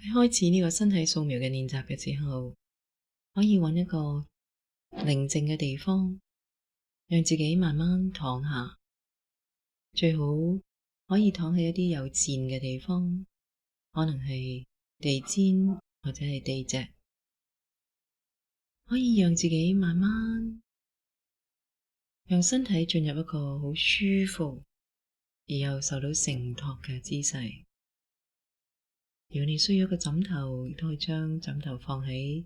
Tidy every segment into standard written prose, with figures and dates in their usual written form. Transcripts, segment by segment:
喺開始呢個身體掃描嘅練習嘅時候，可以揾一個寧靜嘅地方，讓自己慢慢躺下。最好可以躺喺一啲有墊嘅地方，可能係地氈或者係地席，可以讓自己慢慢讓身體進入一個好舒服而又受到承托嘅姿勢。如果你需要一個枕頭，亦都可以將枕頭放喺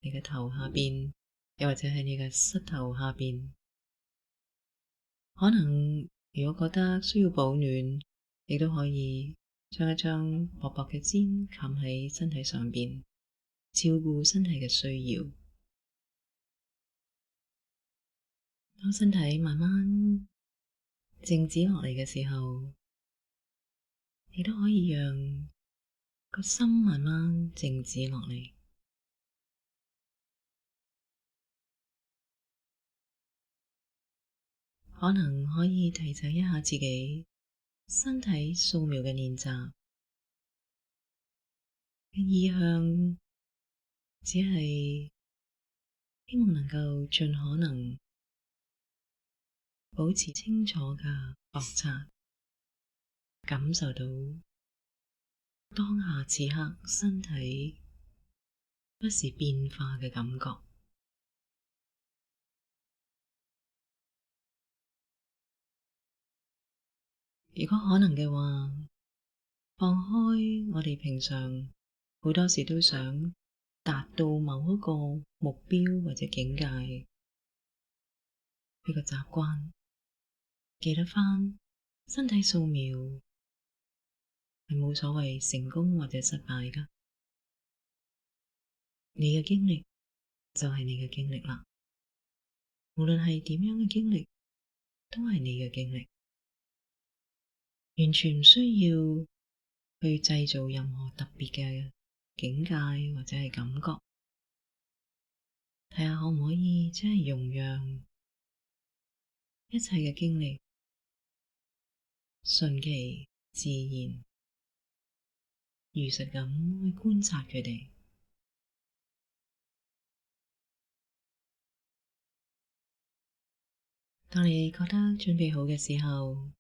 你嘅頭下邊，又或者係你嘅膝頭下邊。可能如果覺得需要保暖，亦都可以將一張薄薄嘅氈冚喺身體上邊，照顧身體嘅需要。當身體慢慢靜止落嚟嘅時候，亦都可以讓個心慢慢靜止落嚟。可能可以提醒一下自己，身體掃描嘅練習嘅意向，只係希望能夠盡可能保持清楚嘅覺察，感受到當下此刻身體不時變化嘅感覺。如果可能嘅話，放開我哋平常好多時都想達到某一個目標或者境界呢個習慣，記得返身體掃描係冇所謂成功或者失敗㗎，你嘅經歷就係你嘅經歷啦，無論係點樣嘅經歷，都係你嘅經歷，完全唔需要去製造任何特別嘅境界或者係感覺，睇下可唔可以真係容讓一切嘅經歷順其自然，如實咁去觀察佢哋。當你覺得準備好嘅時候，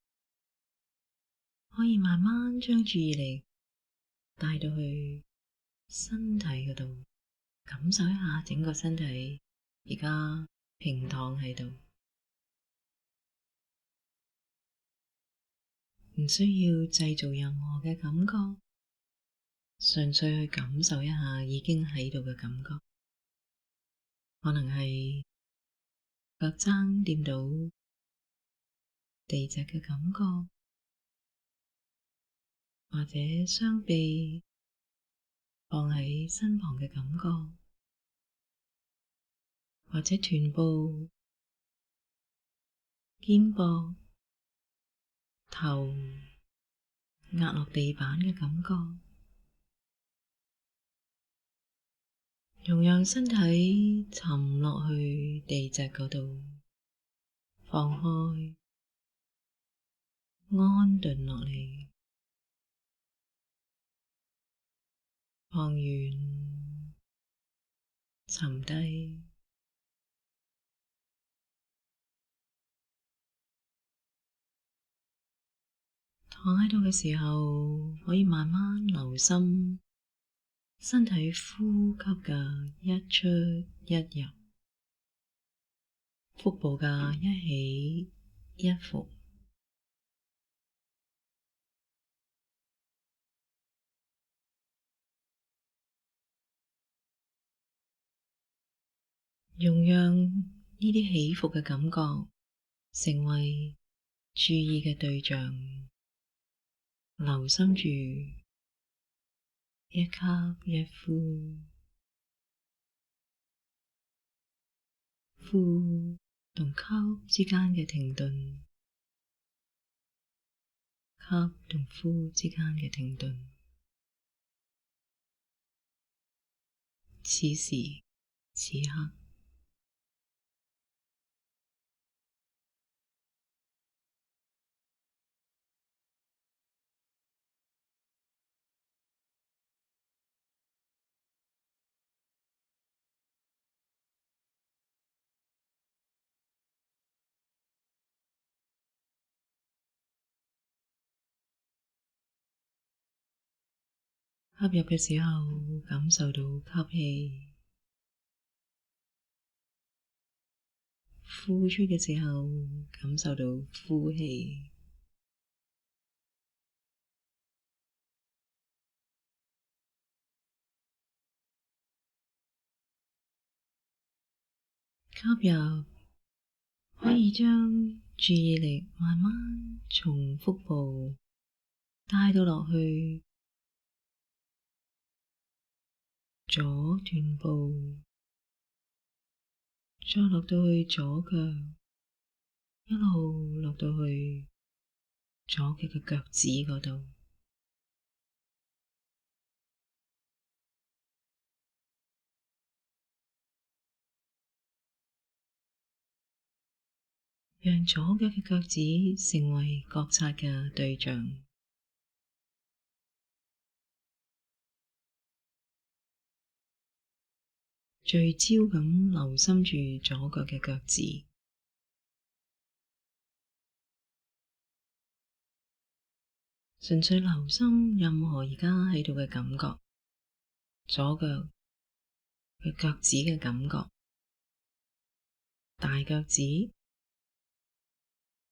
可以慢慢將注意力帶到去身體嗰度，感受一下整個身體而家平躺喺度，唔需要製造任何嘅感覺，純粹去感受一下已經喺度嘅感覺，可能係腳踭掂到地席嘅感覺，或者雙臂放喺身旁嘅感覺，或者臀部、肩膊、頭壓落地板嘅感覺，容讓身體沉落去地席嗰度，放開，安頓落嚟，放軟，沉低。躺喺度嘅時候，可以慢慢留心身體呼吸嘅一出一入，腹部嘅一起一伏，容讓呢啲起伏嘅感覺成為注意嘅對象，留心住一吸一呼，呼同吸之間嘅停頓，吸同呼之間嘅停頓。此時此刻。吸入嘅時候，感受到吸氣；呼出嘅時候，感受到呼氣。吸入，可以將注意力慢慢從腹部帶到落去左臀部，再落到去左腳，一路落到去左腳嘅腳趾嗰度。讓左腳嘅腳趾成為覺察嘅對象，聚焦咁留心住左腳嘅腳趾，純粹留心任何而家喺度嘅感覺，左腳嘅腳趾嘅感覺，大腳趾，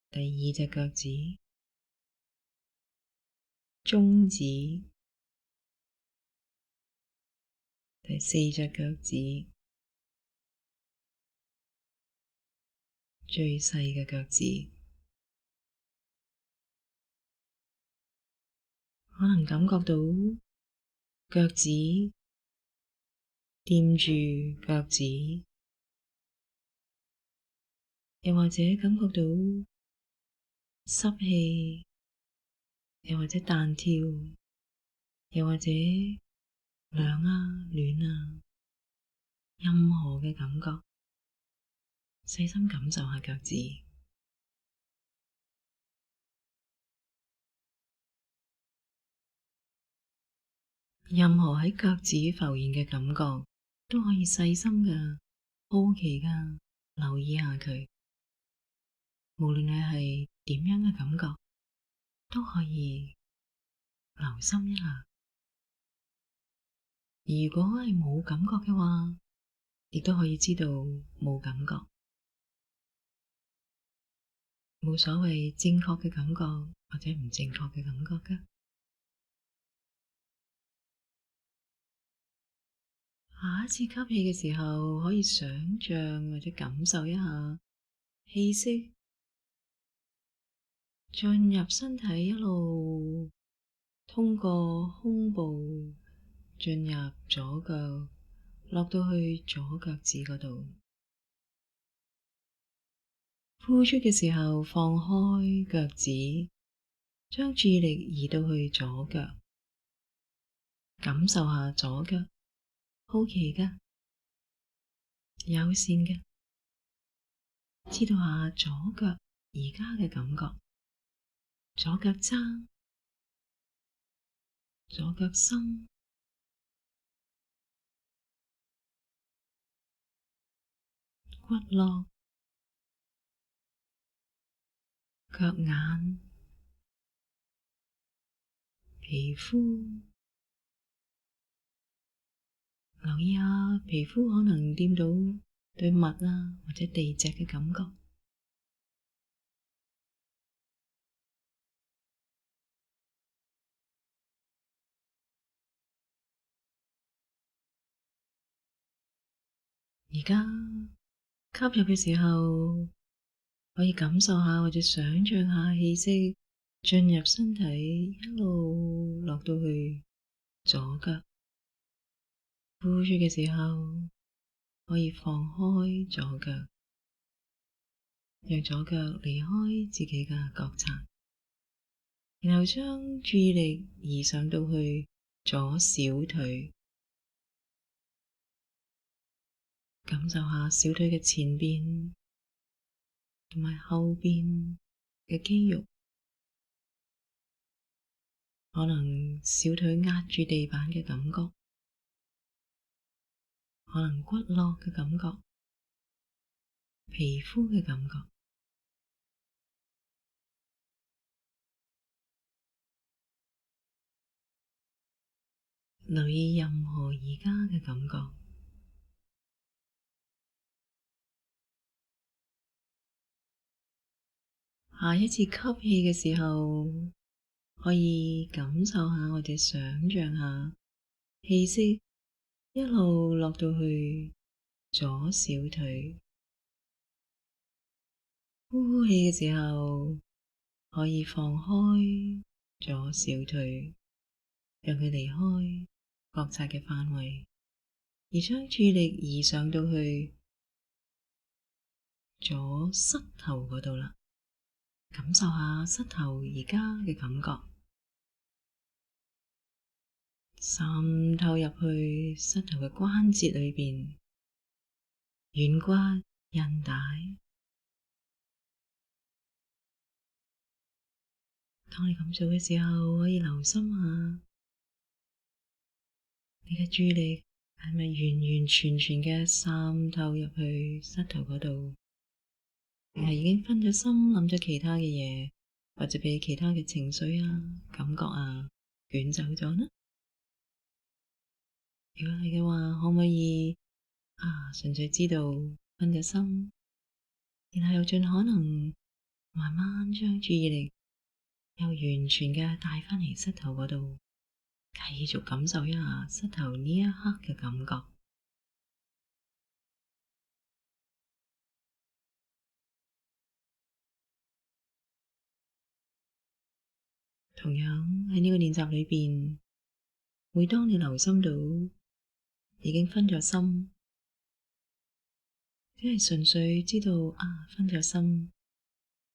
第二隻腳趾，中指，第四隻腳趾，最細嘅腳趾，可能感覺到腳趾掂住腳趾，又或者感覺到濕氣，又或者彈跳，又或者涼啊、暖啊，任何嘅感覺，細心感受下腳趾。任何喺腳趾浮現嘅感覺，都可以細心嘅、好奇嘅留意下佢。無論你係點樣嘅感覺，都可以留心一下。如果係冇感覺嘅話，亦都可以知道冇感覺，冇所謂正確嘅感覺或者唔正確嘅感覺㗎。下一次吸氣嘅時候，可以想像或者感受一下氣息進入身體，一路通過胸部進入左腳，落到去左腳趾嗰度。呼出嘅時候，放開腳趾，將注意力移到去左腳，感受下左腳。好奇㗎，友善嘅，知道下左腳而家嘅感覺，左腳踭，左腳心，骨骼，腳眼，皮膚，留意下皮膚可能掂到對襪啊或者地蓆嘅感覺。而家吸入嘅時候，可以感受下或者想象下氣息進入身體，一路落到去左腳。呼出嘅時候，可以放開左腳，讓左腳離開自己嘅覺察，然後將注意力移上到去左小腿，感受下小腿嘅前邊同埋後邊嘅肌肉，可能小腿壓住地板嘅感覺，可能骨骼嘅感覺，皮膚嘅感覺。留意任何而家嘅感覺。下一次吸氣嘅時候，可以感受下或者想像下氣息一路落到去左小腿。呼氣嘅時候，可以放開左小腿，讓佢離開覺察嘅範圍，而將注意力移上到去左膝頭嗰度啦。感受下膝頭而家嘅感覺，滲透入去膝頭嘅關節裏邊，軟骨、韌帶。當你咁做嘅時候，可以留心下你嘅注意力係咪完完全全嘅滲透入去膝頭嗰度，定係已經分咗心諗咗其他嘅嘢，或者俾其他嘅情緒啊、感覺啊捲走咗呢？如果係嘅話，可唔可以純粹知道分咗心，然後又盡可能慢慢將注意力又完全嘅帶返嚟膝頭嗰度，繼續感受一下膝頭呢一刻嘅感覺。同樣喺呢個練習裏邊，每當你留心到已經分咗心，只係純粹知道分咗心，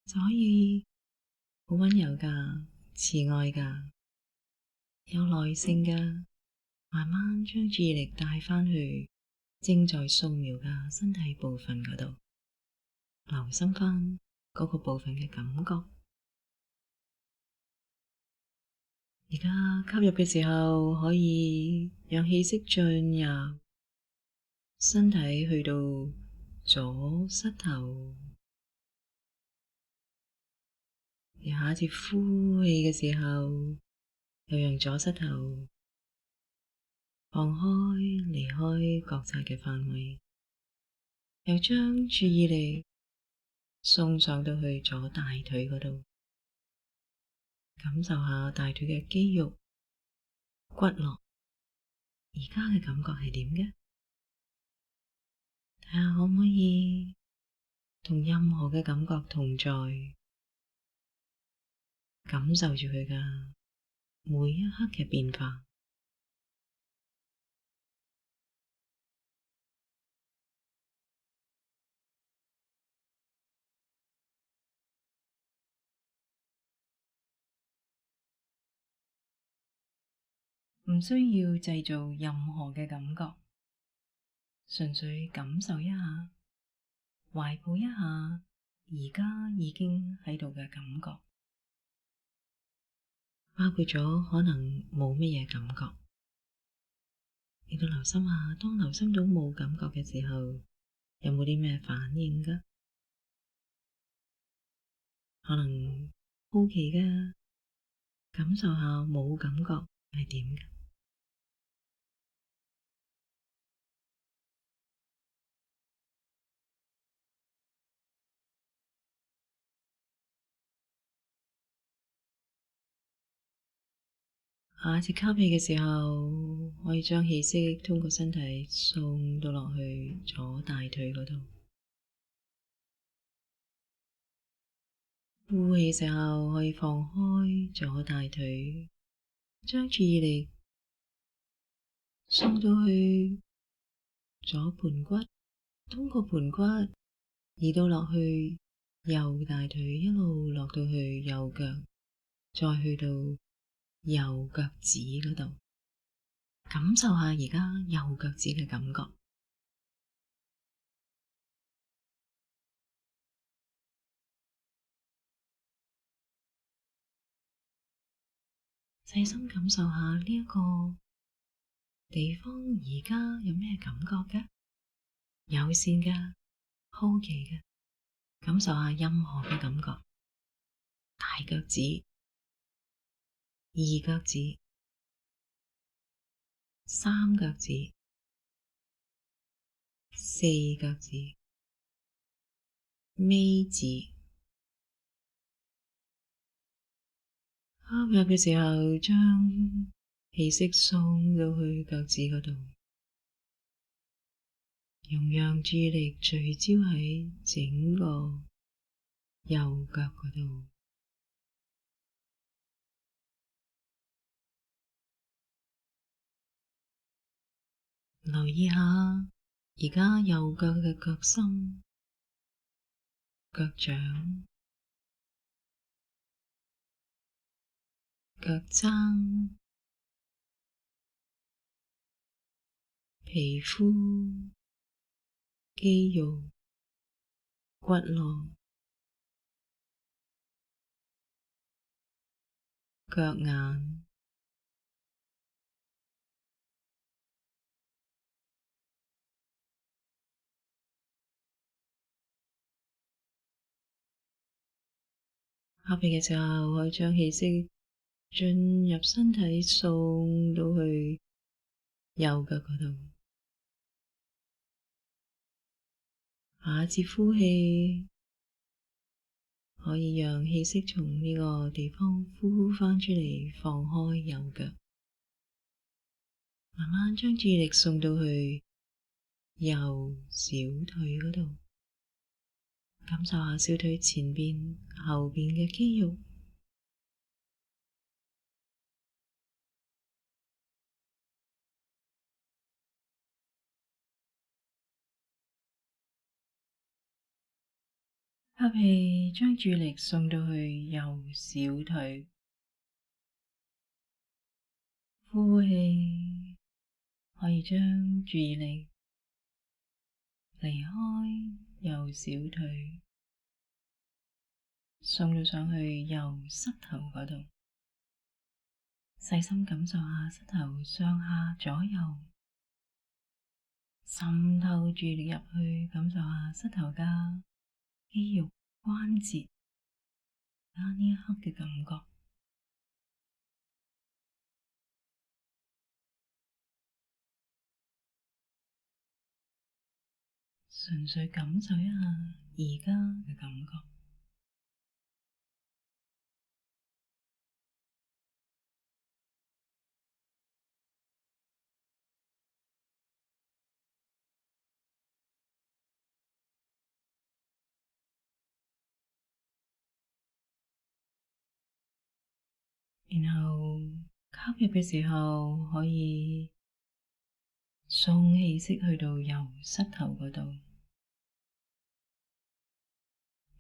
就可以好溫柔噶、慈愛噶、有耐性噶，慢慢將注意力帶返去正在掃描嘅身體部分嗰度，留心返嗰個部分嘅感覺。而家吸入嘅時候，可以讓氣息進入身體，去到左膝頭。而下一次呼氣嘅時候，又讓左膝頭放開，離開覺察嘅範圍，又將注意力送上到去左大腿嗰度。感受下大腿嘅肌肉、骨骼，而家嘅感覺係點嘅？睇下可唔可以同任何嘅感覺同在，感受住佢嘅每一刻嘅變化。唔需要製造任何嘅感覺，純粹感受一下，懷抱一下而家已經喺度嘅感覺，包括咗可能冇乜嘢感覺。亦都留心下，當留心到冇感覺嘅時候，有冇啲咩反應㗎？可能好奇嘅，感受下冇感覺係點嘅。下一次吸氣嘅時候，可以將氣息通過身體送到落去左大腿嗰度。呼氣嘅時候，可以放開左大腿，將注意力送到去左盤骨，通過盤骨移到落去右大腿，一路落到去右腳，再去到右腳趾嗰度，感受下而家右腳趾嘅感覺。細心感受下呢一個地方而家有咩感覺嘅？友善嘅、好奇嘅，感受下任何嘅感覺。大腳趾、二腳趾、三腳趾、四腳趾、尾趾。吸入嘅時候，將氣息送到去腳趾嗰度，容讓注意力聚焦喺整個右腳嗰度。留意下而家右腳嘅腳心、腳掌、腳踭、皮膚、肌肉、骨骼、腳眼。吸氣嘅時候，可以將氣息進入身體，送到去右腳嗰度。下一次呼氣，可以讓氣息從呢個地方呼返出嚟，放開右腳。慢慢將注意力送到去右小腿嗰度，感受下小腿前邊、後邊嘅肌肉。吸氣，將注意力送到去右小腿。呼氣，可以將注意力離開右小腿，送到上去右膝頭嗰度。細心感受下膝頭上下左右，滲透注意力入去，感受下膝頭嘅肌肉關節，而家呢一刻嘅感覺，純粹感受一下而家嘅感覺。然後吸入嘅時候，可以送氣息去到右膝頭嗰度，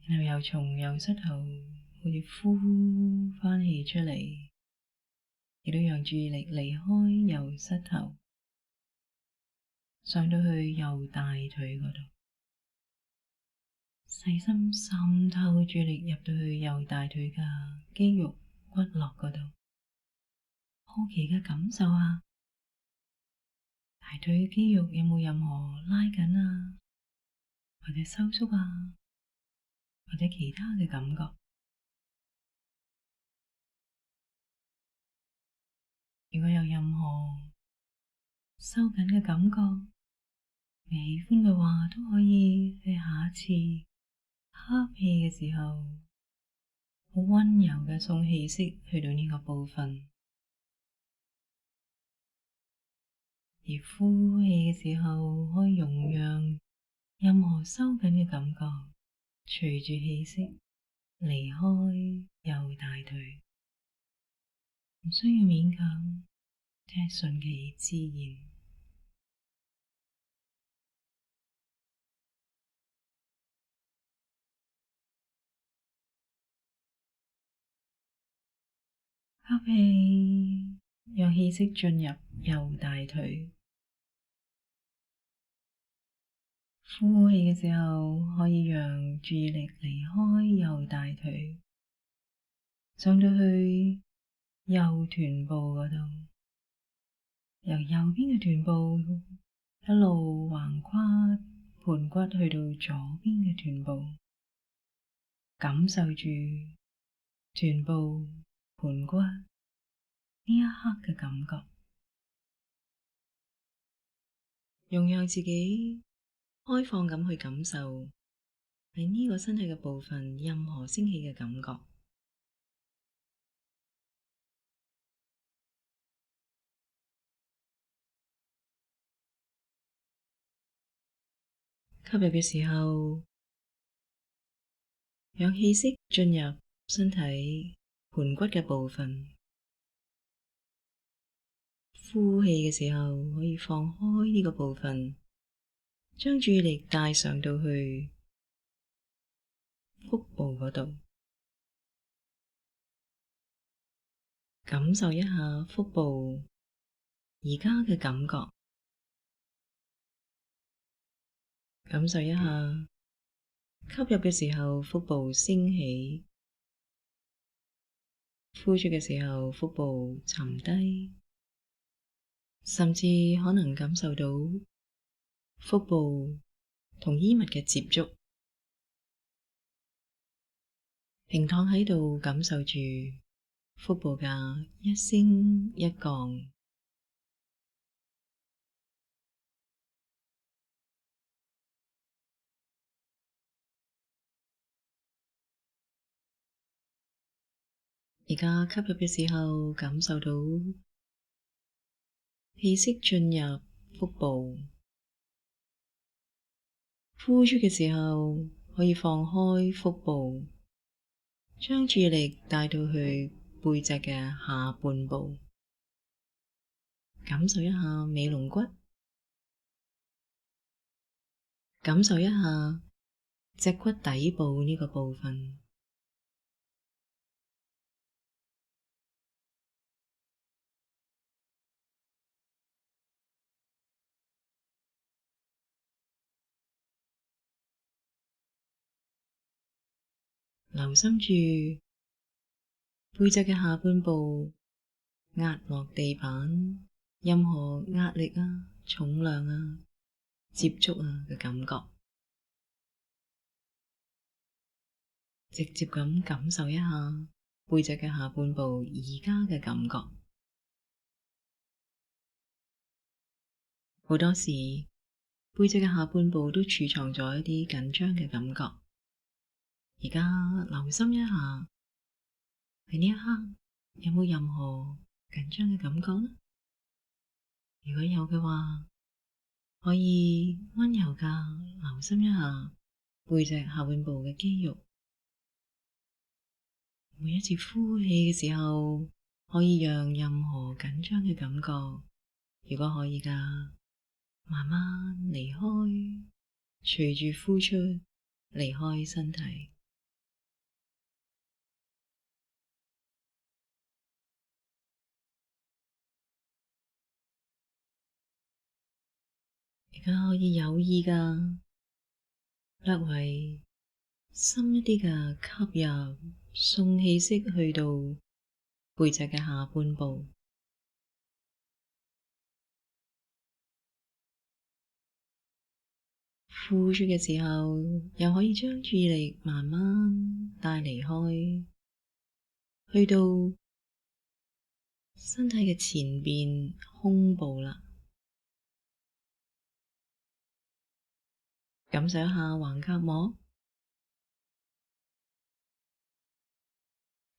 然後又從右膝頭好似呼返氣出嚟，亦都讓注意力離開右膝頭，上到去右大腿嗰度，細心滲透注意力入到去右大腿嘅肌肉骨骼嗰度，好奇嘅感受下大腿嘅肌肉有冇任何拉緊啊，或者收縮啊，或者其他嘅感覺。如果有任何收緊嘅感覺，你喜歡嘅話，都可以喺下一次吸氣嘅時候，好溫柔嘅送氣息去到呢個部分，而呼氣嘅時候，可以容讓任何收緊嘅感覺隨住氣息離開右大腿，唔需要勉強，只係順其自然。吸氣，讓氣息進入右大腿。呼氣嘅時候，可以讓注意力離開右大腿，上到去右臀部嗰度，由右邊嘅臀部一路橫跨盤骨去到左邊嘅臀部，感受住臀部盤骨呢一刻嘅感覺。容讓自己開放咁去感受喺呢個身體嘅部分任何升起嘅感覺。吸入嘅時候，讓氣息進入身體盤骨嘅部分；呼氣嘅時候，可以放開呢個部分，將注意力帶上到去腹部嗰度，感受一下腹部而家嘅感覺，感受一下吸入嘅時候腹部升起，呼出嘅時候腹部沉低，甚至可能感受到腹部同衣物嘅接觸。平躺喺度，感受住腹部嘅一升一降。而家吸入嘅時候，感受到氣息進入腹部；呼出嘅時候，可以放開腹部，將注意力帶到去背脊嘅下半部，感受一下尾龍骨，感受一下脊骨底部呢個部分。留心住背脊嘅下半部壓落地板，任何壓力啊、重量啊、接觸啊嘅感覺，直接咁感受一下背脊嘅下半部而家嘅感覺。好多時背脊嘅下半部都儲藏咗一啲緊張嘅感覺，而家留心一下，喺呢一刻有冇任何緊張嘅感覺呢？如果有嘅話，可以溫柔㗎留心一下背脊下半部嘅肌肉。每一次呼氣嘅時候，可以讓任何緊張嘅感覺，如果可以㗎，慢慢離開，隨住呼出離開身體。而家可以有意㗎，略為深一啲嘅吸入，送氣息去到背脊嘅下半部。呼出嘅時候，又可以將注意力慢慢帶離開，去到身體嘅前邊胸部啦，感受一下橫膈膜、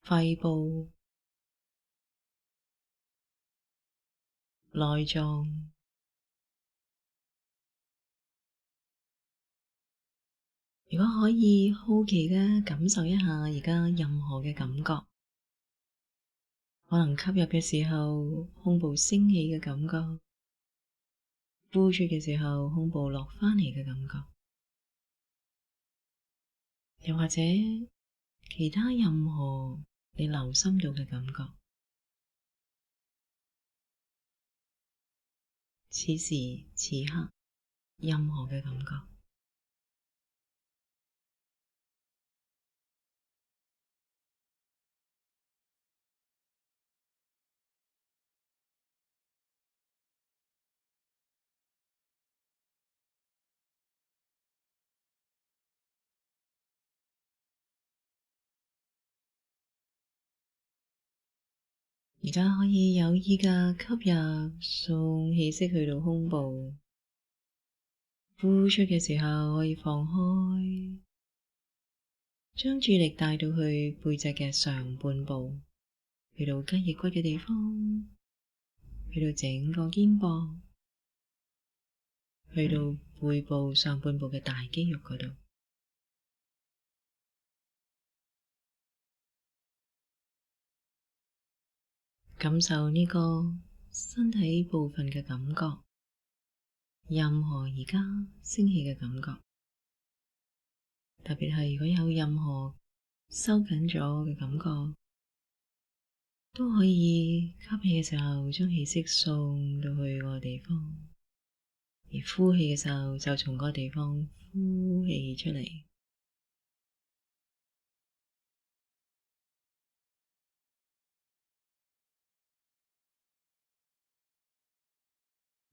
肺部、內臟。如果可以，好奇嘅感受一下而家任何嘅感覺，可能吸入嘅時候胸部升起嘅感覺，呼出嘅時候胸部落返嚟嘅感覺，又或者其他任何你留心到嘅感覺。此時此刻，任何嘅感覺。而家可以有意嘅吸入，送氣息去到胸部，呼出嘅時候可以放開，將注意力帶到去背脊嘅上半部，去到雞翼骨嘅地方，去到整個肩膊，去到背部上半部嘅大肌肉嗰度，感受呢個身體部分嘅感覺，任何而家升起嘅感覺，特別係如果有任何收緊咗嘅感覺，都可以吸氣嘅時候將氣息送到去個地方，而呼氣嘅時候就從個地方呼氣出嚟。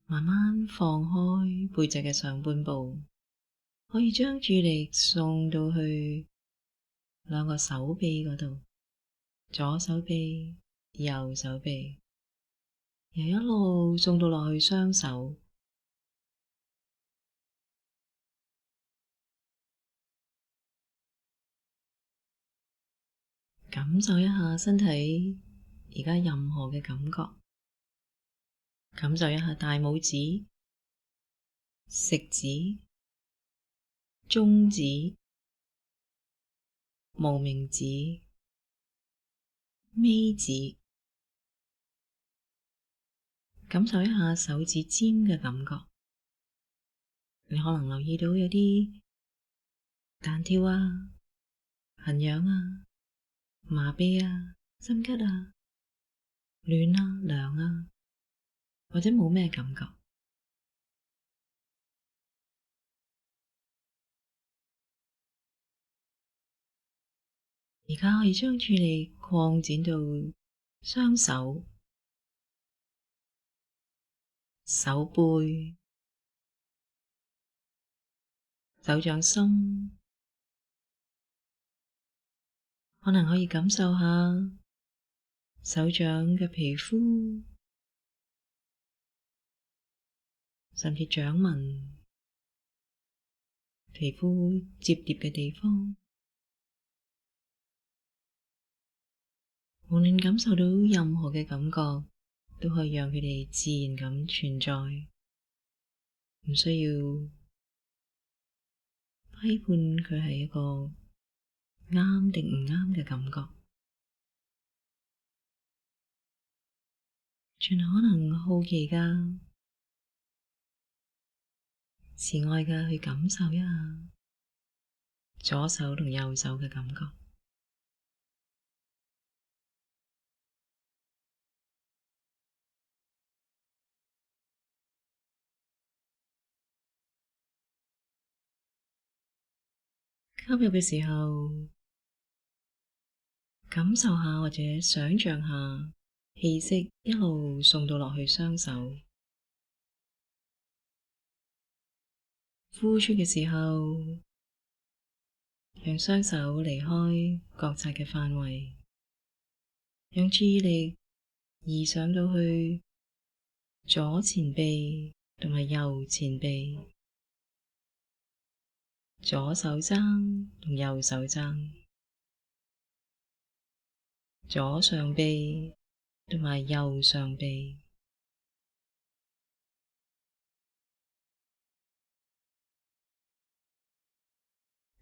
慢慢放開背脊嘅上半部，可以將注意力送到去兩個手臂嗰度，左手臂、右手臂，又一路送到落去雙手，感受一下身體而家任何嘅感覺，感受一下大拇指、食指、中指、無名指、尾指，感受一下手指尖嘅感覺。你可能留意到有啲彈跳啊、痕癢啊、麻痹啊、心急啊、暖啊、涼啊，或者冇咩感覺。而家可以將注意力擴展到雙手、手背、手掌心，可能可以感受下手掌嘅皮膚，甚至掌紋、皮膚摺疊嘅地方。無論感受到任何嘅感覺，都可以讓佢哋自然咁存在，唔需要批判佢係一個啱定唔啱嘅感覺，盡可能好奇㗎、慈愛㗎去感受一下左手同右手嘅感覺。吸入嘅時候，感受下或者想象下氣息一路送到落去雙手。呼出嘅時候，讓雙手離開覺察嘅範圍，讓注意力移上到去左前臂同埋右前臂，左手踭同右手踭，左上臂同埋右上臂。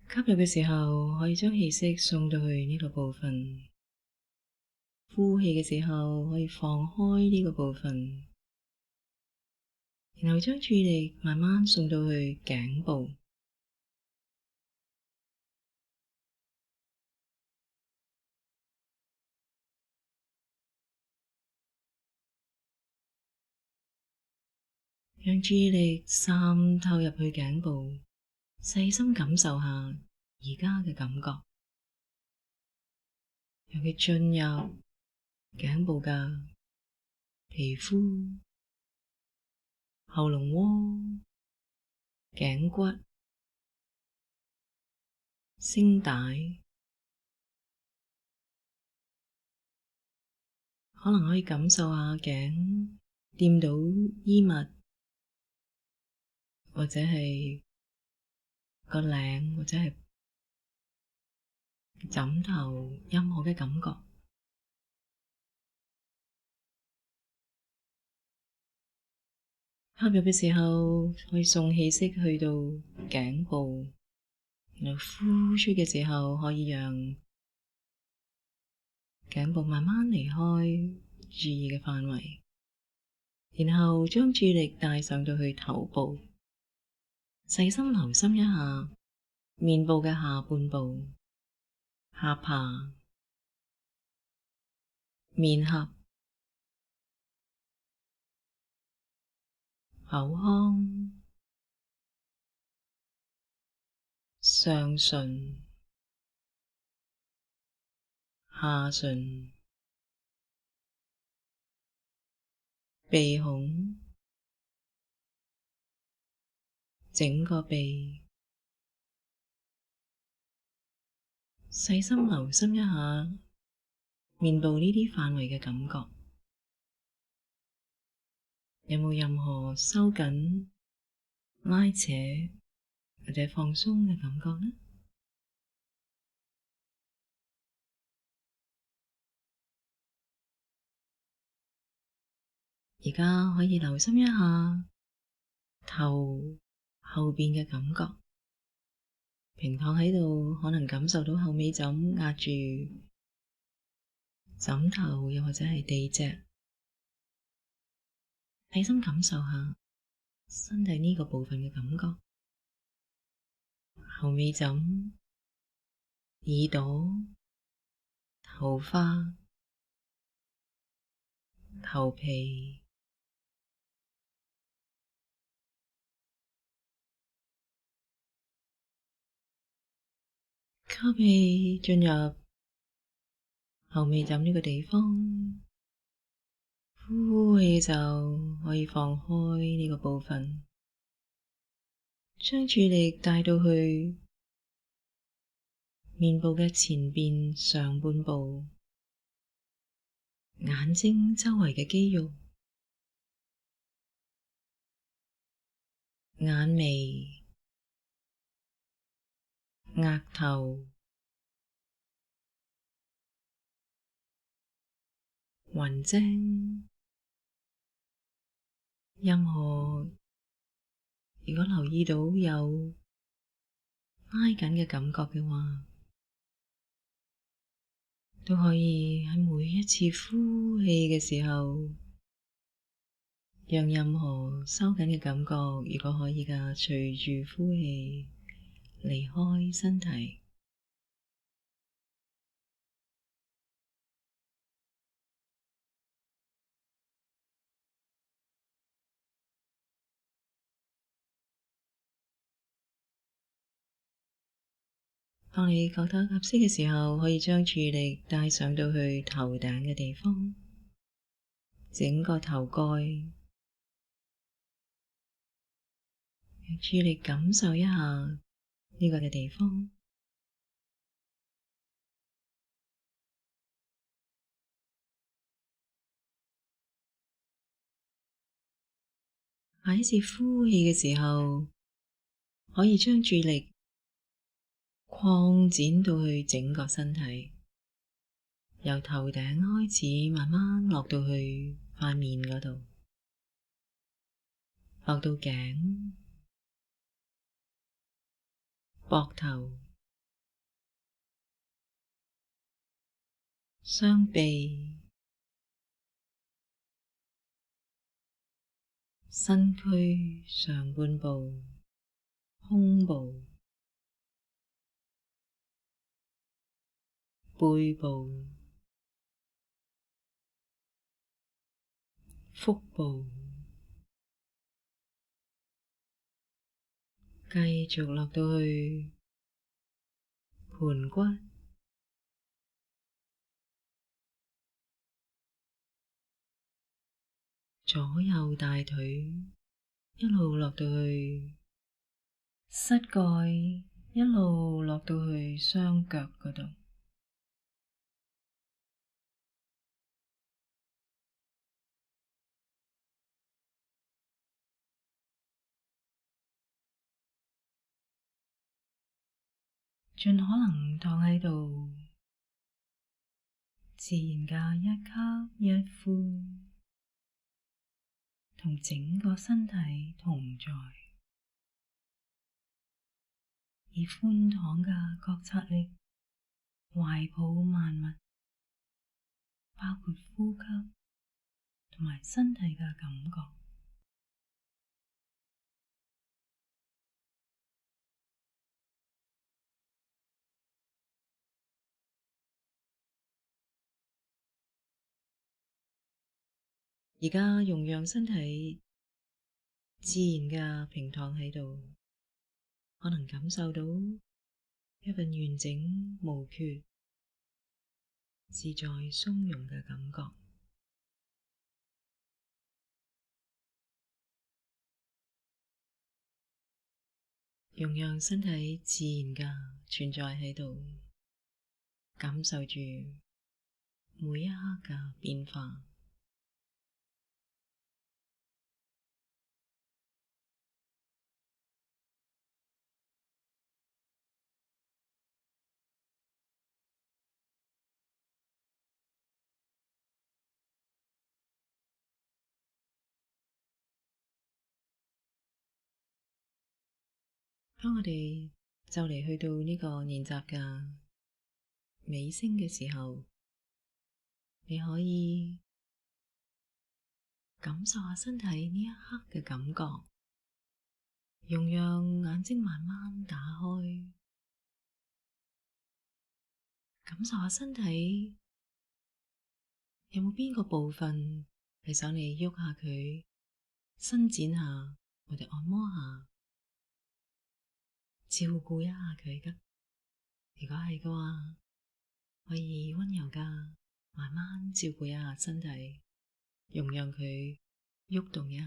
吸入嘅時候，可以將氣息送到去呢個部分；呼氣嘅時候，可以放開呢個部分，然後將注意力慢慢送到去頸部。讓注意力滲透入去頸部，細心感受下而家嘅感覺，讓佢進入頸部嘅皮膚、喉嚨窩、頸骨、聲帶，可能可以感受下頸掂到衣物或者係個領，或者係枕頭，任何嘅感覺。吸入嘅時候，可以送氣息去到頸部，然後呼出嘅時候，可以讓頸部慢慢離開注意嘅範圍，然後將注意力帶上到去頭部，細心留心一下面部嘅下半部、下巴、面頰、口腔、上唇、下唇、鼻孔、整個鼻，細心留心一下面部呢啲範圍嘅感覺，有冇任何收緊、拉扯或者放鬆嘅感覺呢？而家可以留心一下頭後邊嘅感覺，平躺喺度，可能感受到後尾枕壓住枕頭，又或者係地脊，細心感受下身體呢個部分嘅感覺，後尾枕、耳朵、頭髮、頭皮。吸氣進入後尾枕呢個地方，呼氣就可以放開呢個部分，將注意力帶到去面部嘅前邊上半部，眼睛周圍嘅肌肉、眼眉、額頭、雲睛，任何如果留意到有拉緊嘅感覺嘅話，都可以喺每一次呼氣嘅時候，讓任何收緊嘅感覺，如果可以嘅，隨住呼氣離開身體。當你覺得合適嘅時候，可以將注意力帶上到去頭頂嘅地方，整個頭蓋，注意力感受一下呢個嘅地方。下一次呼氣嘅時候，可以將注意力擴展到去整個身體，由頭頂開始，慢慢落到去塊面嗰度，落到頸、膊頭、雙臂、身軀上半部、胸部、背部、腹部，繼續落到去盤骨、左右大腿，一路落到去膝蓋，一路落到去雙腳嗰度。盡可能躺喺度，自然嘅一吸一呼，同整個身體同在，以寬敞嘅覺察力懷抱萬物，包括呼吸同埋身體嘅感覺。而家容讓身體自然嘅平躺喺度，可能感受到一份完整無缺、自在鬆容嘅感覺。容讓身體自然嘅存在喺度，感受住每一刻嘅變化。當我哋就嚟去到呢個練習嘅尾聲嘅時候，你可以感受下身體呢一刻嘅感覺，容讓眼睛慢慢打開，感受下身體有冇邊個部分係想你喐下佢，伸展下或者按摩下，照顧一下佢㗎。如果係嘅話，可以溫柔㗎慢慢照顧一下身體，容讓佢喐動一下。